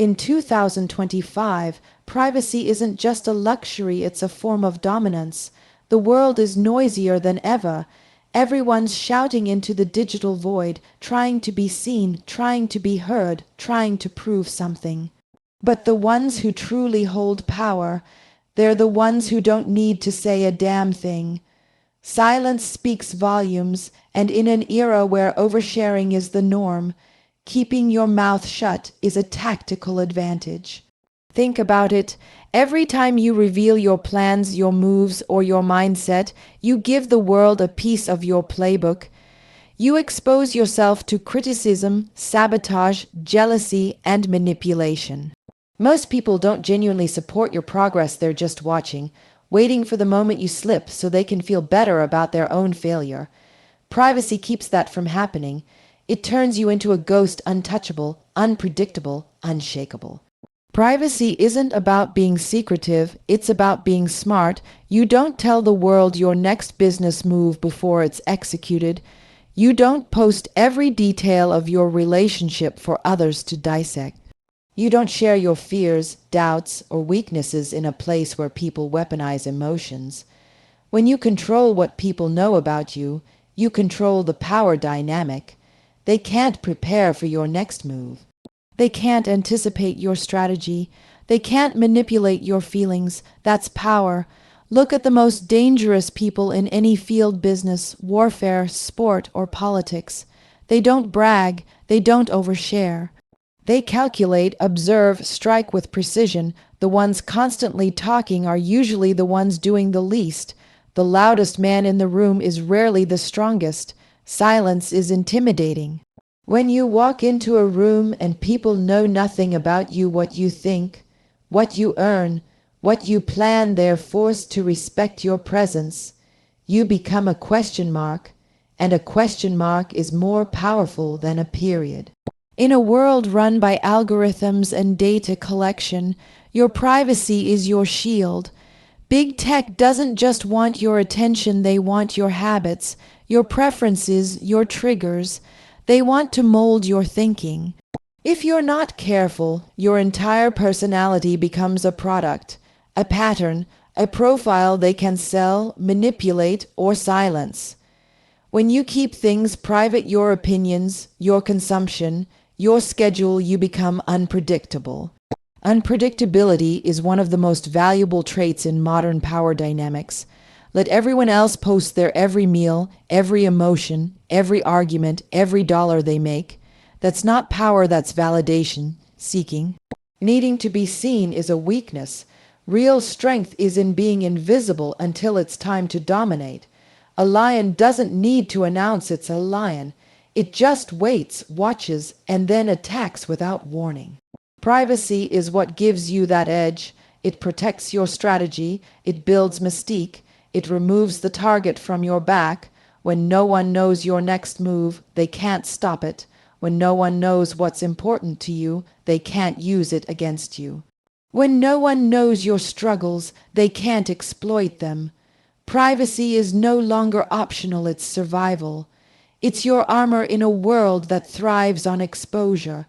In 2025, privacy isn't just a luxury, it's a form of dominance. The world is noisier than ever. Everyone's shouting into the digital void, trying to be seen, trying to be heard, trying to prove something. But the ones who truly hold power, they're the ones who don't need to say a damn thing. Silence speaks volumes, and in an era where oversharing is the norm, keeping your mouth shut is a tactical advantage. Think about it. Every time you reveal your plans, your moves, or your mindset, you give the world a piece of your playbook. You expose yourself to criticism, sabotage, jealousy, and manipulation. Most people don't genuinely support your progress, they're just watching, waiting for the moment you slip so they can feel better about their own failure. Privacy keeps that from happening. It turns you into a ghost, untouchable, unpredictable, unshakable. Privacy isn't about being secretive, it's about being smart. You don't tell the world your next business move before it's executed. You don't post every detail of your relationship for others to dissect. You don't share your fears, doubts, or weaknesses in a place where people weaponize emotions. When you control what people know about you, you control the power dynamic. They can't prepare for your next move. They can't anticipate your strategy. They can't manipulate your feelings. That's power. Look at the most dangerous people in any field: business, warfare, sport, or politics. They don't brag. They don't overshare. They calculate, observe, strike with precision. The ones constantly talking are usually the ones doing the least. The loudest man in the room is rarely the strongest. Silence is intimidating. When you walk into a room and people know nothing about you, what you think, what you earn, what you plan, they're forced to respect your presence. You become a question mark, and a question mark is more powerful than a period. In a world run by algorithms and data collection, your privacy is your shield. Big tech doesn't just want your attention, they want your habits, your preferences, your triggers. They want to mold your thinking. If you're not careful, your entire personality becomes a product, a pattern, a profile they can sell, manipulate, or silence. When you keep things private, your opinions, your consumption, your schedule, you become unpredictable. Unpredictability is one of the most valuable traits in modern power dynamics. Let everyone else post their every meal, every emotion, every argument, every dollar they make. That's not power, that's validation seeking. Needing to be seen is a weakness. Real strength is in being invisible until it's time to dominate. A lion doesn't need to announce it's a lion. It just waits, watches, and then attacks without warning. Privacy is what gives you that edge. It protects your strategy. It builds mystique. It removes the target from your back. When no one knows your next move, they can't stop it. When no one knows what's important to you, they can't use it against you. When no one knows your struggles, they can't exploit them. Privacy is no longer optional, it's survival. It's your armor in a world that thrives on exposure.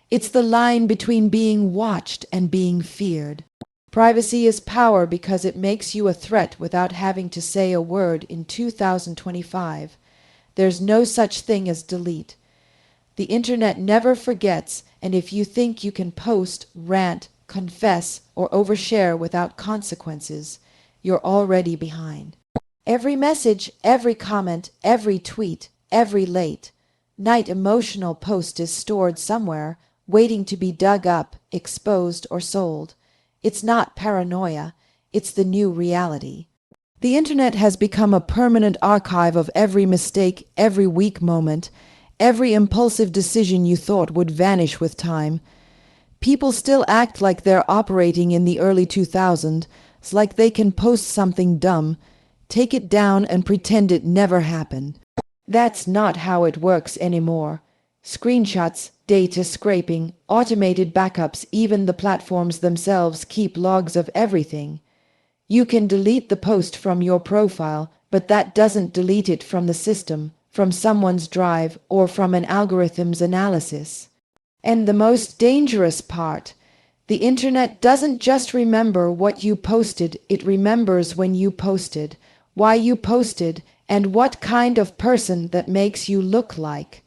It's the line between being watched and being feared. Privacy is power because it makes you a threat without having to say a word. In 2025, there's no such thing as delete. The internet never forgets, and if you think you can post, rant, confess, or overshare without consequences, you're already behind. Every message, every comment, every tweet, every late night emotional post is stored somewhere, waiting to be dug up, exposed, or sold. It's not paranoia, it's the new reality. The internet has become a permanent archive of every mistake, every weak moment, every impulsive decision you thought would vanish with time. People still act like they're operating in the early 2000s, like they can post something dumb, take it down, and pretend it never happened. That's not how it works anymore. Screenshots, data scraping, automated backups, even the platforms themselves keep logs of everything. You can delete the post from your profile, but that doesn't delete it from the system, from someone's drive, or from an algorithm's analysis. And the most dangerous part, The internet doesn't just remember what you posted, it remembers when you posted, why you posted, and what kind of person that makes you look like.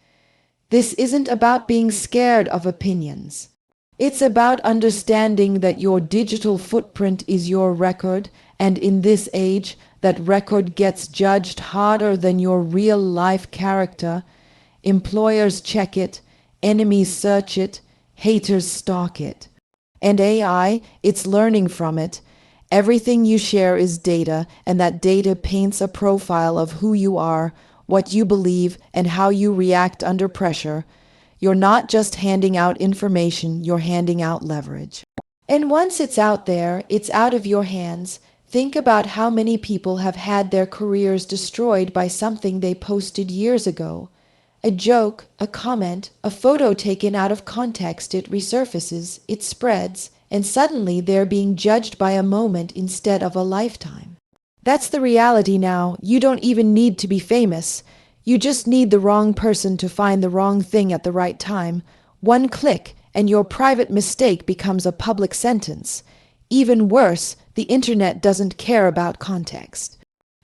This isn't about being scared of opinions. It's about understanding that your digital footprint is your record, and in this age, that record gets judged harder than your real-life character. Employers check it, enemies search it, haters stalk it. And AI, it's learning from it. Everything you share is data, and that data paints a profile of who you are, what you believe, and how you react under pressure. You're not just handing out information, you're handing out leverage. And once it's out there, it's out of your hands. Think about how many people have had their careers destroyed by something they posted years ago. A joke, a comment, a photo taken out of context, it resurfaces, it spreads, and suddenly they're being judged by a moment instead of a lifetime. That's the reality now. You don't even need to be famous. You just need the wrong person to find the wrong thing at the right time. One click, and your private mistake becomes a public sentence. Even worse, the internet doesn't care about context.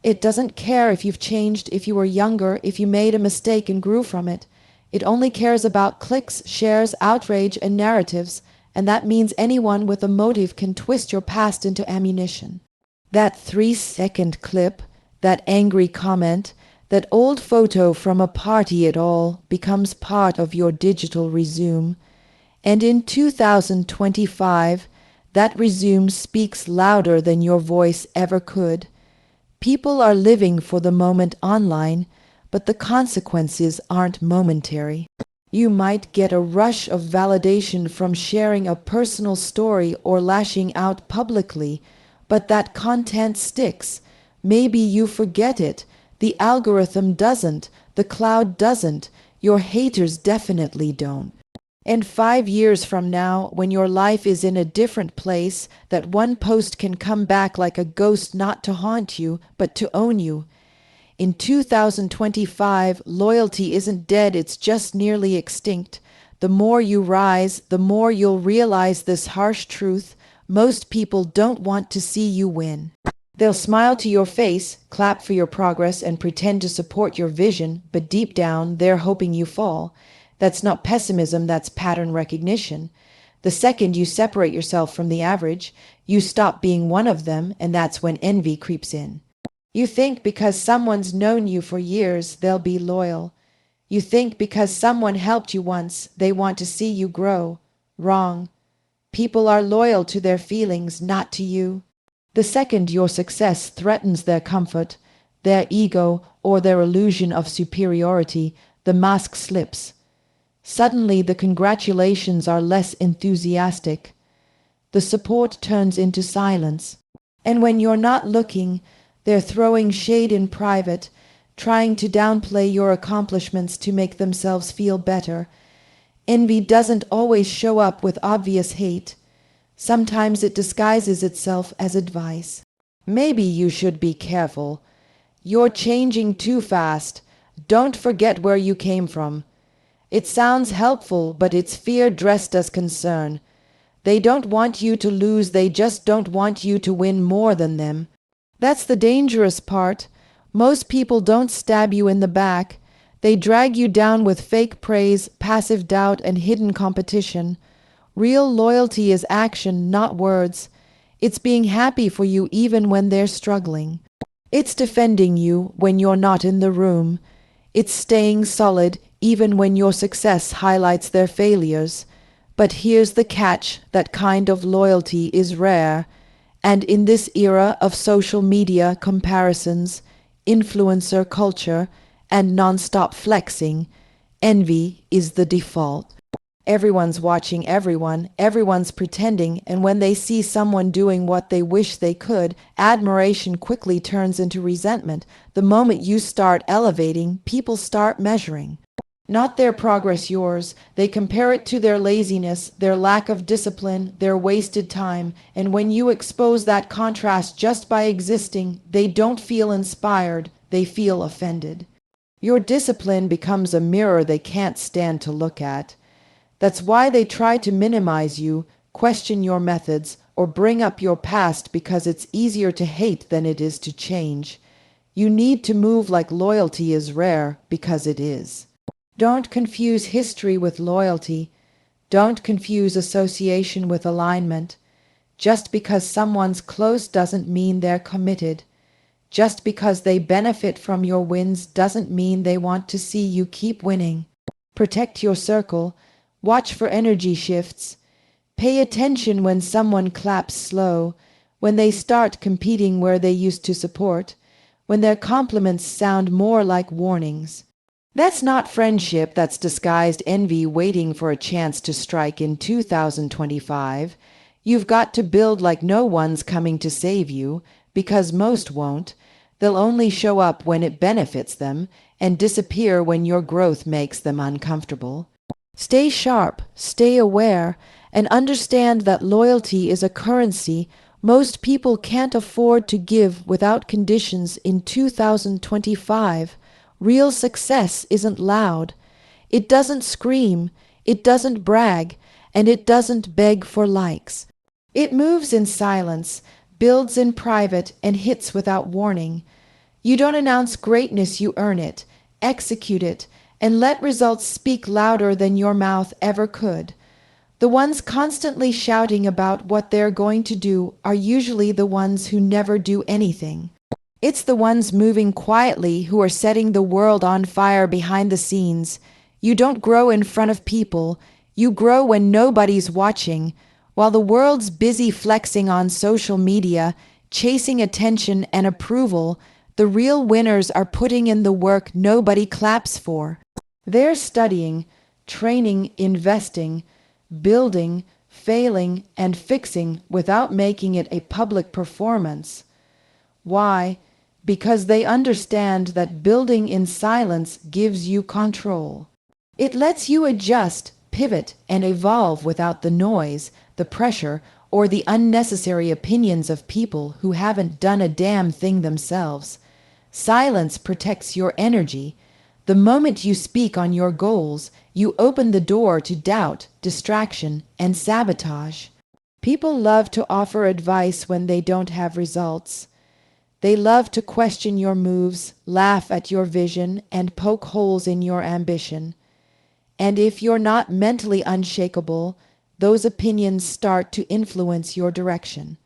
It doesn't care if you've changed, if you were younger, if you made a mistake and grew from it. It only cares about clicks, shares, outrage, and narratives, and that means anyone with a motive can twist your past into ammunition. That 3-second clip, that angry comment, that old photo from a party, it all becomes part of your digital resume. And in 2025, that resume speaks louder than your voice ever could. People are living for the moment online, but the consequences aren't momentary. You might get a rush of validation from sharing a personal story or lashing out publicly, but that content sticks. Maybe you forget it. The algorithm doesn't. The cloud doesn't. Your haters definitely don't. And 5 years from now, when your life is in a different place, that one post can come back like a ghost, not to haunt you, but to own you. In 2025, loyalty isn't dead, it's just nearly extinct. The more you rise, the more you'll realize this harsh truth. Most people don't want to see you win. They'll smile to your face, clap for your progress, and pretend to support your vision, but deep down, they're hoping you fall. That's not pessimism, that's pattern recognition. The second you separate yourself from the average, you stop being one of them, and that's when envy creeps in. You think because someone's known you for years, they'll be loyal. You think because someone helped you once, they want to see you grow. Wrong. People are loyal to their feelings, not to you. The second your success threatens their comfort, their ego, or their illusion of superiority, the mask slips. Suddenly the congratulations are less enthusiastic. The support turns into silence. And when you're not looking, they're throwing shade in private, trying to downplay your accomplishments to make themselves feel better. Envy doesn't always show up with obvious hate. Sometimes it disguises itself as advice. Maybe you should be careful. You're changing too fast. Don't forget where you came from. It sounds helpful, but it's fear dressed as concern. They don't want you to lose, they just don't want you to win more than them. That's the dangerous part. Most people don't stab you in the back. They drag you down with fake praise, passive doubt, and hidden competition. Real loyalty is action, not words. It's being happy for you even when they're struggling. It's defending you when you're not in the room. It's staying solid even when your success highlights their failures. But here's the catch, that kind of loyalty is rare. And in this era of social media comparisons, influencer culture, and non-stop flexing, envy is the default. Everyone's watching everyone, everyone's pretending, and when they see someone doing what they wish they could, admiration quickly turns into resentment. The moment you start elevating, people start measuring. Not their progress, yours. They compare it to their laziness, their lack of discipline, their wasted time, and when you expose that contrast just by existing, they don't feel inspired, they feel offended. Your discipline becomes a mirror they can't stand to look at. That's why they try to minimize you, question your methods, or bring up your past because it's easier to hate than it is to change. You need to move like loyalty is rare, because it is. Don't confuse history with loyalty. Don't confuse association with alignment. Just because someone's close doesn't mean they're committed. Just because they benefit from your wins doesn't mean they want to see you keep winning. Protect your circle. Watch for energy shifts. Pay attention when someone claps slow, when they start competing where they used to support, when their compliments sound more like warnings. That's not friendship, that's disguised envy waiting for a chance to strike in 2025. You've got to build like no one's coming to save you, because most won't. They'll only show up when it benefits them and disappear when your growth makes them uncomfortable. Stay sharp, stay aware, and understand that loyalty is a currency most people can't afford to give without conditions in 2025. Real success isn't loud. It doesn't scream, it doesn't brag, and it doesn't beg for likes. It moves in silence, builds in private, and hits without warning. You don't announce greatness, you earn it, execute it, and let results speak louder than your mouth ever could. The ones constantly shouting about what they're going to do are usually the ones who never do anything. It's the ones moving quietly who are setting the world on fire behind the scenes. You don't grow in front of people. You grow when nobody's watching. While the world's busy flexing on social media, chasing attention and approval, the real winners are putting in the work nobody claps for. They're studying, training, investing, building, failing, and fixing without making it a public performance. Why? Because they understand that building in silence gives you control. It lets you adjust, pivot, and evolve without the noise, the pressure, or the unnecessary opinions of people who haven't done a damn thing themselves. Silence protects your energy. The moment you speak on your goals, you open the door to doubt, distraction, and sabotage. People love to offer advice when they don't have results. They love to question your moves, laugh at your vision, and poke holes in your ambition. And if you're not mentally unshakable, those opinions start to influence your direction.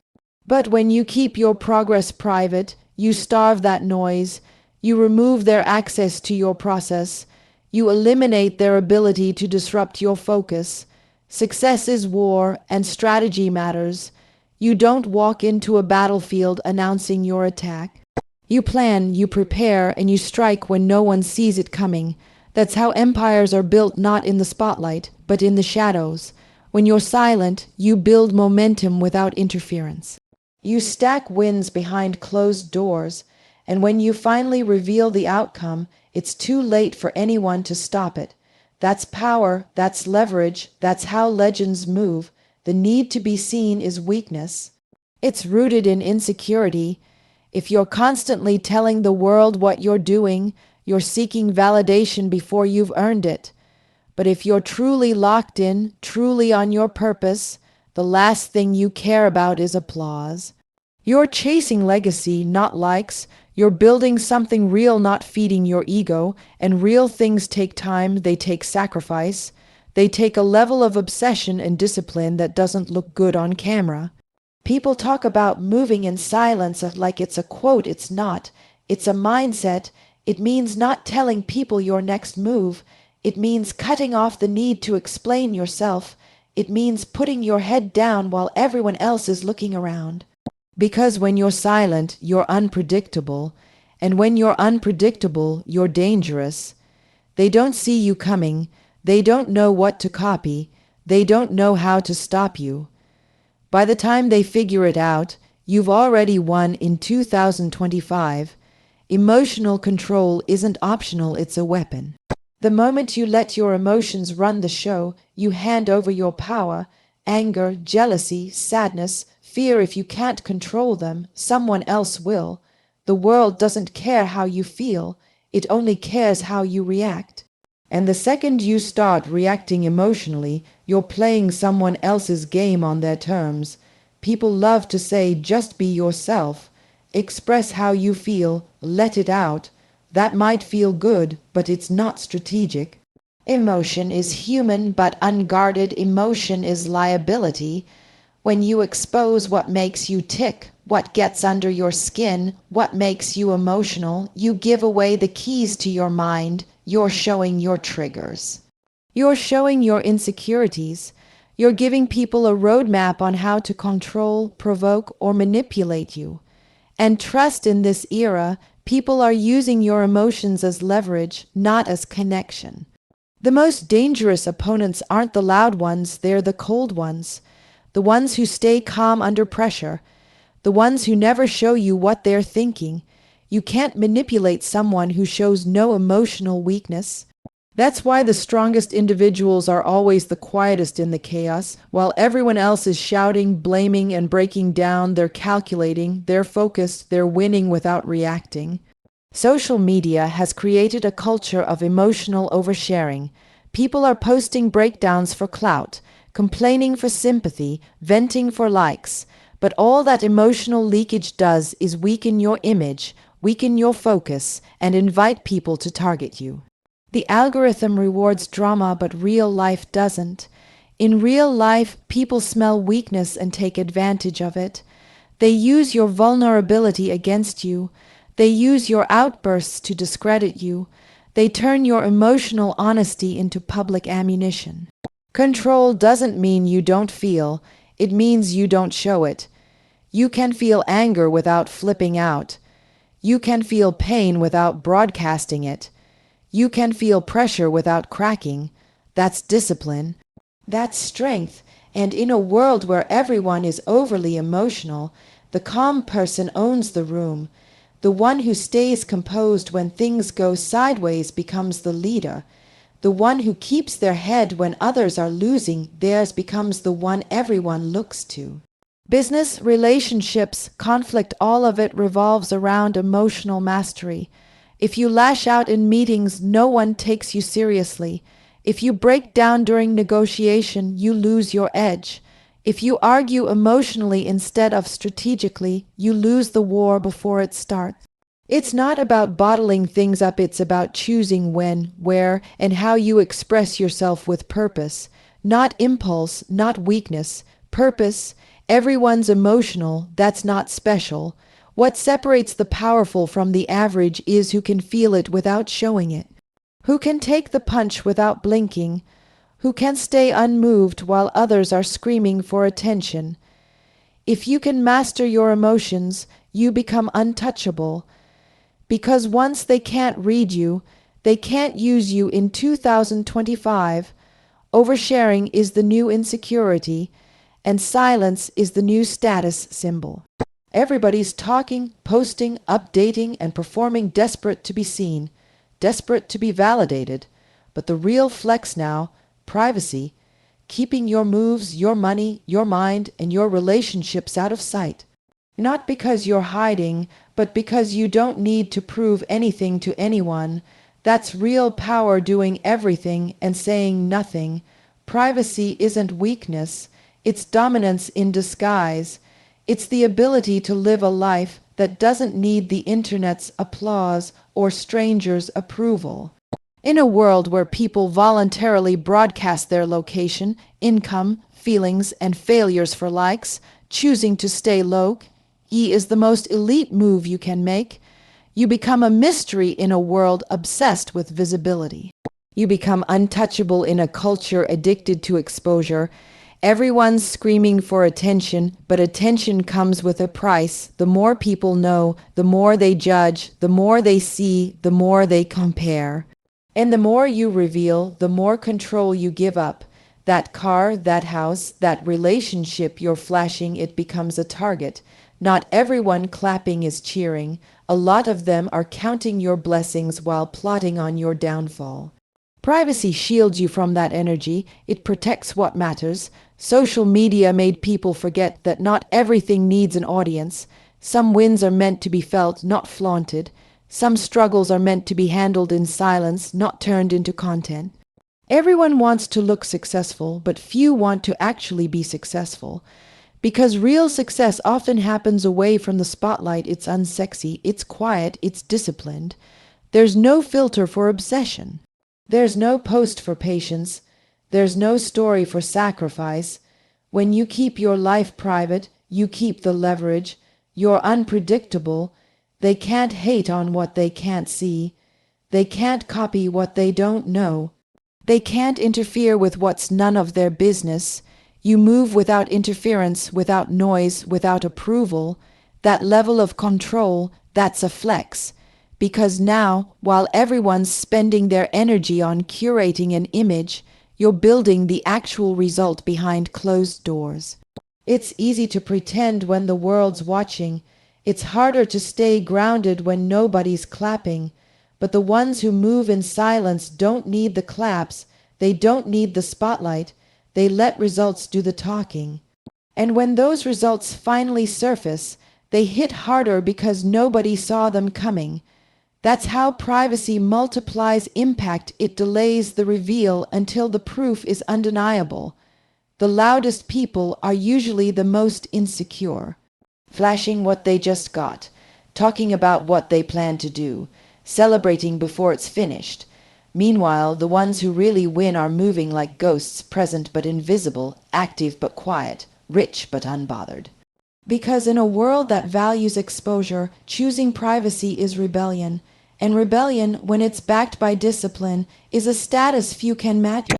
But when you keep your progress private, you starve that noise, you remove their access to your process, you eliminate their ability to disrupt your focus. Success is war, and strategy matters. You don't walk into a battlefield announcing your attack. You plan, you prepare, and you strike when no one sees it coming. That's how empires are built, not in the spotlight, but in the shadows. When you're silent, you build momentum without interference. You stack wins behind closed doors, and when you finally reveal the outcome, it's too late for anyone to stop it. That's power, that's leverage, that's how legends move. The need to be seen is weakness. It's rooted in insecurity. If you're constantly telling the world what you're doing, you're seeking validation before you've earned it. But if you're truly locked in, truly on your purpose, the last thing you care about is applause. You're chasing legacy, not likes. You're building something real, not feeding your ego. And real things take time, they take sacrifice. They take a level of obsession and discipline that doesn't look good on camera. People talk about moving in silence like it's a quote. It's not. It's a mindset. It means not telling people your next move. It means cutting off the need to explain yourself. It means putting your head down while everyone else is looking around. Because when you're silent, you're unpredictable. And when you're unpredictable, you're dangerous. They don't see you coming. They don't know what to copy. They don't know how to stop you. By the time they figure it out, you've already won in 2025. Emotional control isn't optional, it's a weapon. The moment you let your emotions run the show, you hand over your power, anger, jealousy, sadness, fear. If you can't control them, someone else will. The world doesn't care how you feel, it only cares how you react. And the second you start reacting emotionally, you're playing someone else's game on their terms. People love to say, just be yourself. Express how you feel, let it out. That might feel good, but it's not strategic. Emotion is human, but unguarded emotion is liability. When you expose what makes you tick, what gets under your skin, what makes you emotional, you give away the keys to your mind. You're showing your triggers. You're showing your insecurities. You're giving people a roadmap on how to control, provoke, or manipulate you. And trust in this era, people are using your emotions as leverage, not as connection. The most dangerous opponents aren't the loud ones, they're the cold ones. The ones who stay calm under pressure. The ones who never show you what they're thinking. You can't manipulate someone who shows no emotional weakness. That's why the strongest individuals are always the quietest in the chaos. While everyone else is shouting, blaming, and breaking down, they're calculating, they're focused, they're winning without reacting. Social media has created a culture of emotional oversharing. People are posting breakdowns for clout, complaining for sympathy, venting for likes. But all that emotional leakage does is weaken your image, weaken your focus, and invite people to target you. The algorithm rewards drama, but real life doesn't. In real life, people smell weakness and take advantage of it. They use your vulnerability against you. They use your outbursts to discredit you. They turn your emotional honesty into public ammunition. Control doesn't mean you don't feel. It means you don't show it. You can feel anger without flipping out. You can feel pain without broadcasting it. You can feel pressure without cracking. That's discipline. That's strength. And in a world where everyone is overly emotional, the calm person owns the room. The one who stays composed when things go sideways becomes the leader. The one who keeps their head when others are losing theirs becomes the one everyone looks to. Business, relationships, conflict, all of it revolves around emotional mastery. If you lash out in meetings, no one takes you seriously. If you break down during negotiation, you lose your edge. If you argue emotionally instead of strategically, you lose the war before it starts. It's not about bottling things up, it's about choosing when, where, and how you express yourself with purpose. Not impulse, not weakness. Purpose. Everyone's emotional, that's not special. What separates the powerful from the average is who can feel it without showing it. Who can take the punch without blinking. Who can stay unmoved while others are screaming for attention. If you can master your emotions, you become untouchable. Because once they can't read you, they can't use you in 2025. Oversharing is the new insecurity, and silence is the new status symbol. Everybody's talking, posting, updating, and performing, desperate to be seen, desperate to be validated. But the real flex now, privacy, keeping your moves, your money, your mind, and your relationships out of sight. Not because you're hiding, but because you don't need to prove anything to anyone. That's real power, doing everything and saying nothing. Privacy isn't weakness. It's dominance in disguise. It's the ability to live a life that doesn't need the internet's applause or strangers' approval. In a world where people voluntarily broadcast their location, income, feelings, and failures for likes, choosing to stay low is the most elite move you can make. You become a mystery in a world obsessed with visibility. You become untouchable in a culture addicted to exposure. Everyone's screaming for attention, but attention comes with a price. The more people know, the more they judge, the more they see, the more they compare. And the more you reveal, the more control you give up. That car, that house, that relationship you're flashing, it becomes a target. Not everyone clapping is cheering. A lot of them are counting your blessings while plotting on your downfall. Privacy shields you from that energy. It protects what matters. Social media made people forget that not everything needs an audience. Some wins are meant to be felt, not flaunted. Some struggles are meant to be handled in silence, not turned into content. Everyone wants to look successful, but few want to actually be successful. Because real success often happens away from the spotlight, it's unsexy, it's quiet, it's disciplined. There's no filter for obsession. There's no post for patience. There's no story for sacrifice. When you keep your life private, you keep the leverage. You're unpredictable. They can't hate on what they can't see. They can't copy what they don't know. They can't interfere with what's none of their business. You move without interference, without noise, without approval. That level of control, that's a flex. Because now, while everyone's spending their energy on curating an image, you're building the actual result behind closed doors. It's easy to pretend when the world's watching. It's harder to stay grounded when nobody's clapping. But the ones who move in silence don't need the claps. They don't need the spotlight. They let results do the talking. And when those results finally surface, they hit harder because nobody saw them coming. That's how privacy multiplies impact. It delays the reveal until the proof is undeniable. The loudest people are usually the most insecure, flashing what they just got, talking about what they plan to do, celebrating before it's finished. Meanwhile, the ones who really win are moving like ghosts, present but invisible, active but quiet, rich but unbothered. Because in a world that values exposure, choosing privacy is rebellion. And rebellion, when it's backed by discipline, is a status few can match.